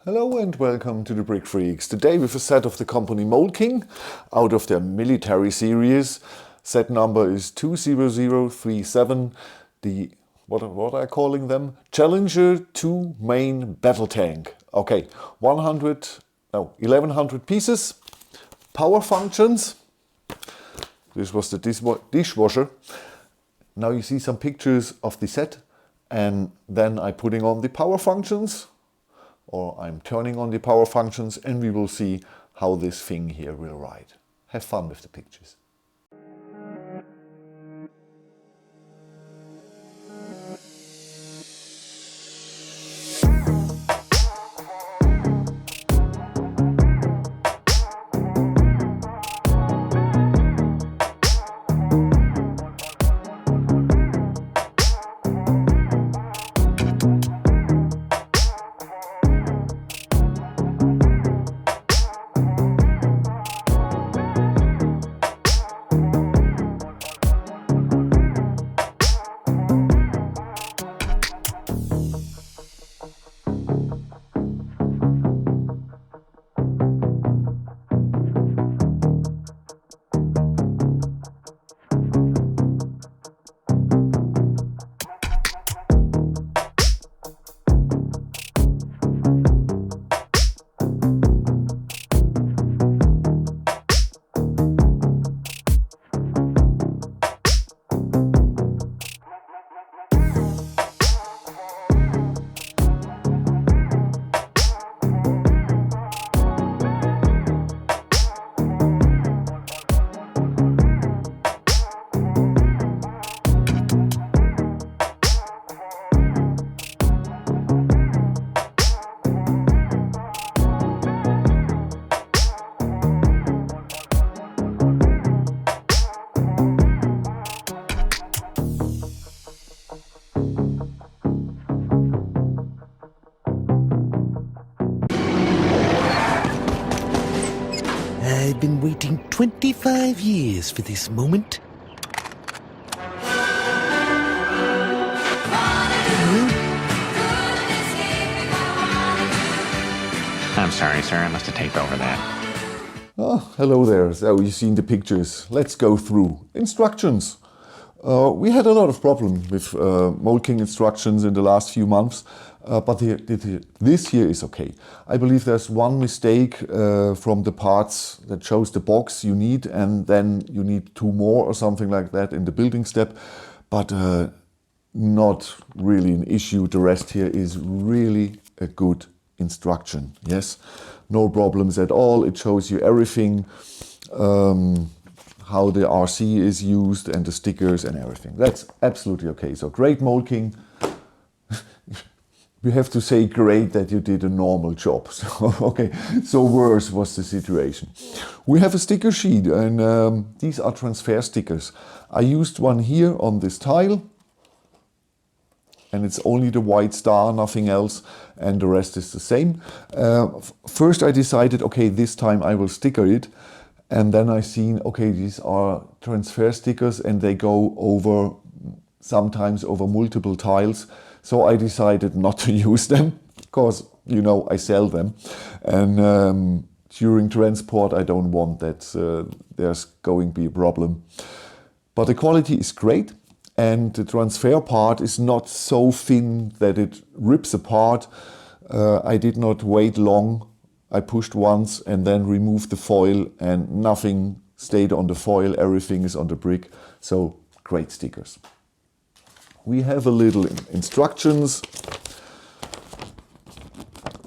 Hello and welcome to the Brickfreaks. Today with a set of the company Mould out of their military series. Set number is 20037. The what are I calling them? Challenger 2 main battle tank. Okay, 1100 pieces. Power functions. This was the dishwasher. Now you see some pictures of the set, and then I'm putting on the power functions. Or I'm turning on the power functions, and we will see how this thing here will ride. Have fun with the pictures. I've been waiting 25 years for this moment. I'm sorry, sir. I must have taped over that. Oh, hello there. So you've seen the pictures. Let's go through. Instructions. We had a lot of problems with Mould instructions in the last few months, but this here is okay. I believe there's one mistake from the parts that shows the box you need, and then you need two more or something like that in the building step, but not really an issue. The rest here is really a good instruction. Yes, no problems at all. It shows you everything. How the RC is used and the stickers and everything. That's absolutely okay. So great Mould. You have to say great that you did a normal job. So, okay, so worse was the situation. We have a sticker sheet, and these are transfer stickers. I used one here on this tile, and it's only the white star, nothing else, and the rest is the same. First I decided, okay, this time I will sticker it. And then I seen, okay, these are transfer stickers and they go over, sometimes over multiple tiles. So I decided not to use them because, you know, I sell them. And during transport, I don't want that there's going to be a problem. But the quality is great. And the transfer part is not so thin that it rips apart. I did not wait long. I pushed once and then removed the foil, and nothing stayed on the foil, everything is on the brick. So great stickers. We have a little instructions.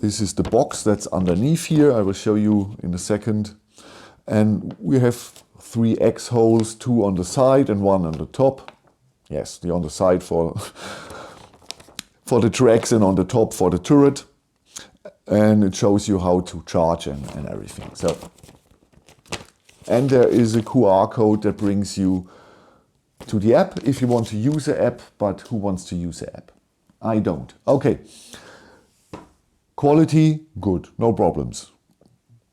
This is the box that's underneath here. I will show you in a second. And we have 3 X holes, 2 on the side and 1 on the top. Yes, the on the side for the tracks and on the top for the turret. And it shows you how to charge and everything. So, and there is a QR code that brings you to the app if you want to use the app, but who wants to use the app? I don't. Okay. Quality, good, no problems.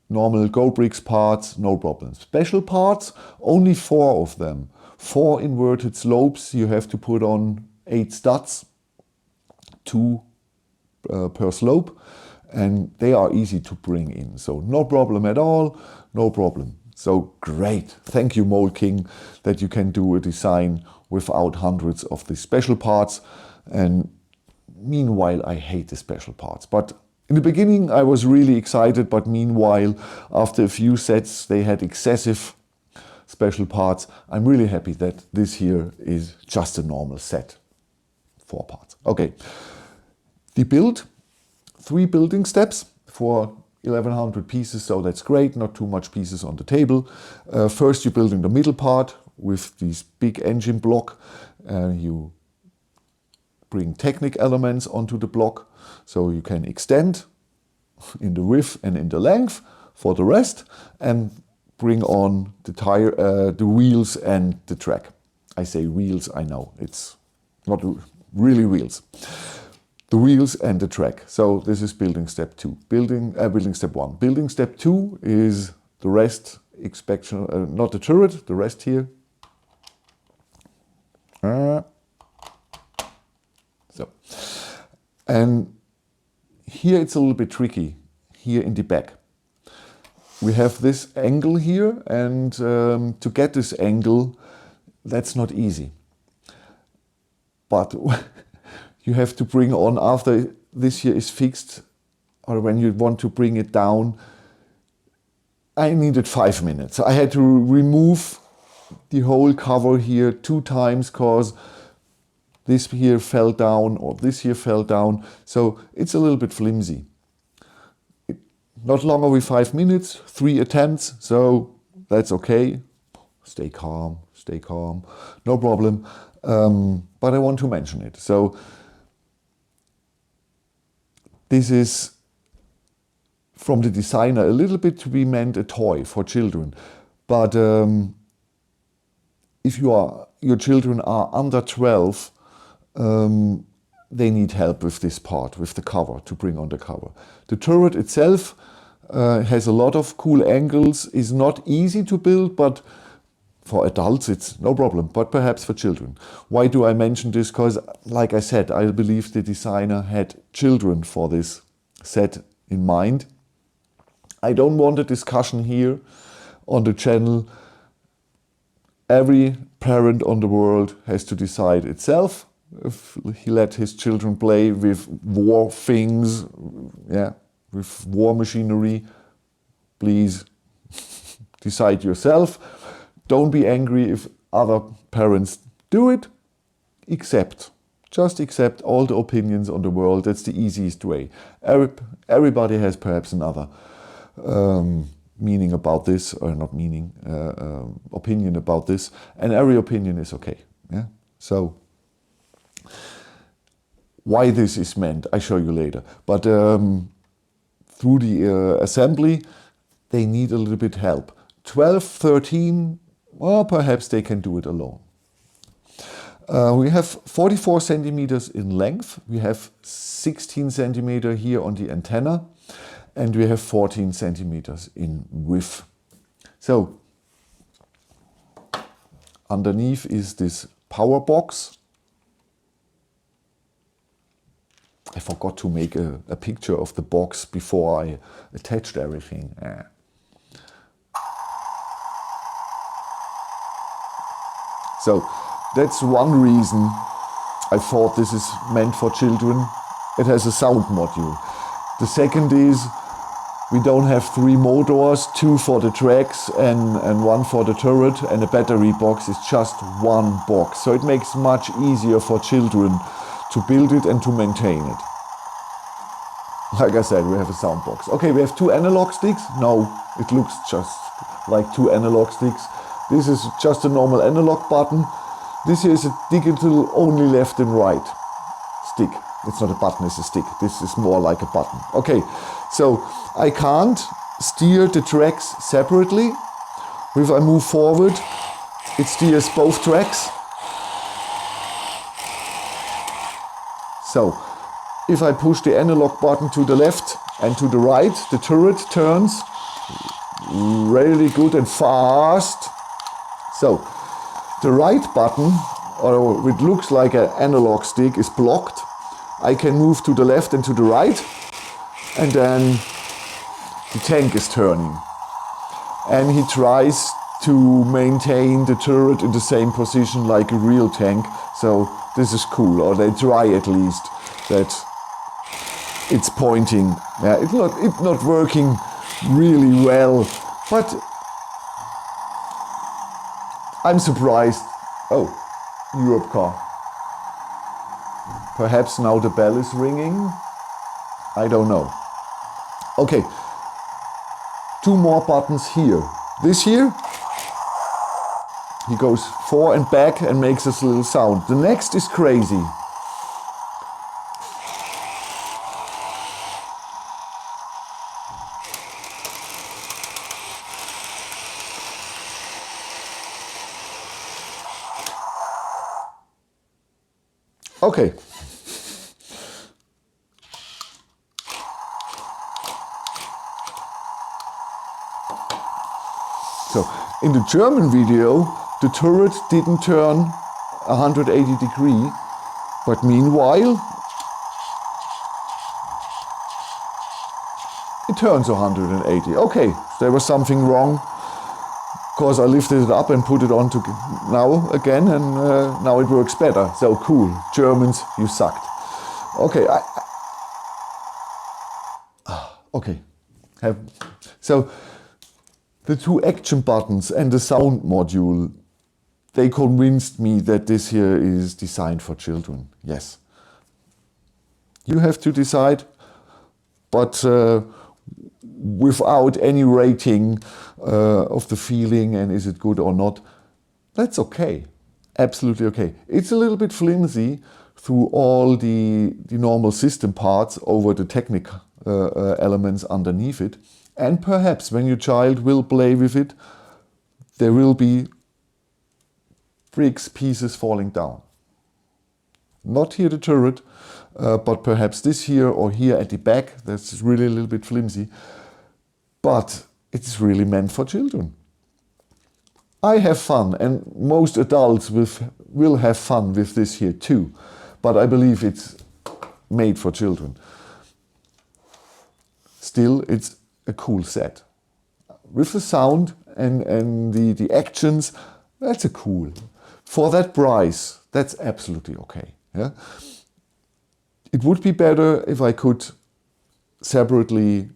Normal GoBricks parts, no problems. Special parts, only 4 of them. 4 inverted slopes, you have to put on 8 studs, 2 per slope. and they are easy to bring in. So no problem at all, no problem. So great. Thank you, Mould King, that you can do a design without hundreds of the special parts. And meanwhile, I hate the special parts. But in the beginning, I was really excited. But meanwhile, after a few sets, they had excessive special parts. I'm really happy that this here is just a normal set. 4 parts. Okay. The build, 3 building steps for 1100 pieces, so that's great, not too much pieces on the table. First you're building the middle part with this big engine block. You bring Technic elements onto the block, so you can extend in the width and in the length for the rest, and bring on the tire, the wheels and the track. I say wheels, I know, it's not really wheels. The wheels and the track. So this is building step 2. Building step 1. Building step 2 is the rest inspection, not the turret, the rest here. So, and here it's a little bit tricky. Here in the back, we have this angle here, and to get this angle, that's not easy. But you have to bring on, after this here is fixed, or when you want to bring it down, I needed 5 minutes. I had to remove the whole cover here 2 times because this here fell down or this here fell down. So it's a little bit flimsy. Not longer with 5 minutes, 3 attempts, so that's okay. Stay calm, no problem. But I want to mention it. So this is from the designer a little bit to be meant a toy for children. But if your children are under 12, they need help with this part, with the cover, to bring on the cover. The turret itself has a lot of cool angles, is not easy to build, but for adults it's no problem, but perhaps for children. Why do I mention this? Because, like I said, I believe the designer had children for this set in mind. I don't want a discussion here on the channel. Every parent on the world has to decide itself if he let his children play with war things, yeah, with war machinery. Please decide yourself. Don't be angry if other parents do it. Just accept all the opinions on the world. That's the easiest way. Everybody has perhaps another meaning about this, or not meaning, opinion about this, and every opinion is okay. Yeah. So why this is meant, I show you later. But through the assembly, they need a little bit help. 12, 13. Well, perhaps they can do it alone. We have 44 centimeters in length. We have 16 centimeter here on the antenna, and we have 14 centimeters in width. So underneath is this power box. I forgot to make a picture of the box before I attached everything. So that's one reason I thought this is meant for children. It has a sound module. The second is we don't have 3 motors, 2 for the tracks and 1 for the turret, and a battery box is just 1 box. So it makes much easier for children to build it and to maintain it. Like I said, we have a sound box. Okay, we have 2 analog sticks. No, it looks just like 2 analog sticks. This is just a normal analog button. This here is a digital only left and right stick. It's not a button, it's a stick. This is more like a button. Okay, so I can't steer the tracks separately. If I move forward, it steers both tracks. So if I push the analog button to the left and to the right, the turret turns really good and fast. So the right button, or it looks like an analog stick, is blocked. I can move to the left and to the right. and then the tank is turning. And he tries to maintain the turret in the same position like a real tank. So this is cool, or they try at least that it's pointing. Yeah, it's not working really well, but I'm surprised. Oh, Europe car. Perhaps now the bell is ringing. I don't know. Okay, 2 more buttons here. This here, he goes forward and back and makes this little sound. The next is crazy. Okay. So in the German video, the turret didn't turn 180 degrees, but meanwhile, it turns 180. Okay, there was something wrong, because I lifted it up and put it on to now again, and now it works better. So cool, Germans, you sucked. Okay, okay. So the 2 action buttons and the sound module, they convinced me that this here is designed for children. Yes. You have to decide, but without any rating of the feeling and is it good or not, that's okay. Absolutely okay. It's a little bit flimsy through all the normal system parts over the technical elements underneath it. And perhaps when your child will play with it, there will be bricks, pieces falling down. Not here the turret, but perhaps this here or here at the back. That's really a little bit flimsy. But it's really meant for children. I have fun, and most adults will have fun with this here too. But I believe it's made for children. Still, it's a cool set. With the sound and the actions, that's a cool. For that price, that's absolutely okay. Yeah? It would be better if I could separately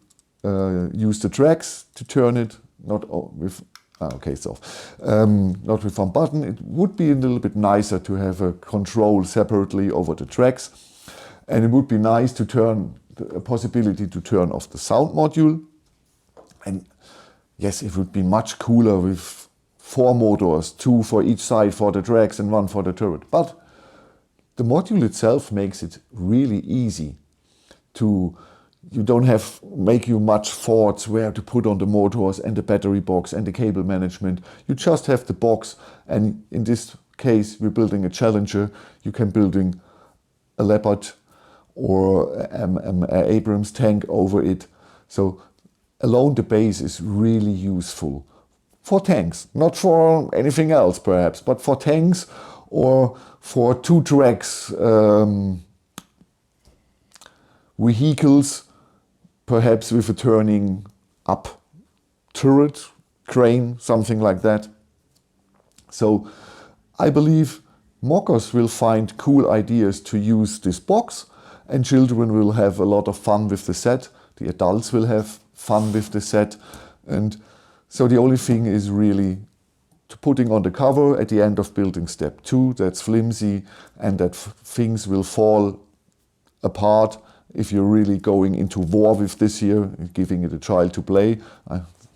use the tracks to turn it, not with not with one button. It would be a little bit nicer to have a control separately over the tracks, and it would be nice to turn a possibility to turn off the sound module. And yes, it would be much cooler with 4 motors, 2 for each side for the tracks and 1 for the turret. But the module itself makes it really easy to. You don't have make you much thoughts where to put on the motors and the battery box and the cable management. You just have the box, and in this case we're building a Challenger. You can building a Leopard or an Abrams tank over it. So alone the base is really useful for tanks, not for anything else perhaps, but for tanks or for 2 tracks vehicles, perhaps with a turning up turret, crane, something like that. So I believe mockers will find cool ideas to use this box, and children will have a lot of fun with the set. The adults will have fun with the set. And so the only thing is really to putting on the cover at the end of building step 2, that's flimsy, and that things will fall apart if you're really going into war with this here, giving it a child to play.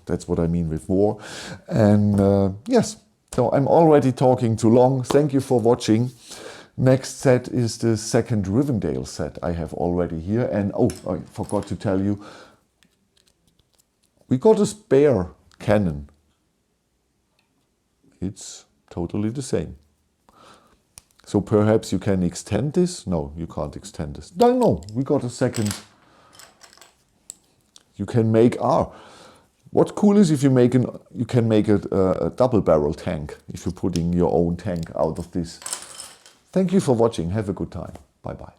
That's what I mean with war. And yes, so I'm already talking too long. Thank you for watching. Next set is the second Rivendell set I have already here. And oh, I forgot to tell you, we got a spare cannon. It's totally the same. So perhaps you can extend this? No, you can't extend this. No, we got a second. You can make what's cool is if you you can make a double barrel tank if you're putting your own tank out of this. Thank you for watching. Have a good time. Bye bye.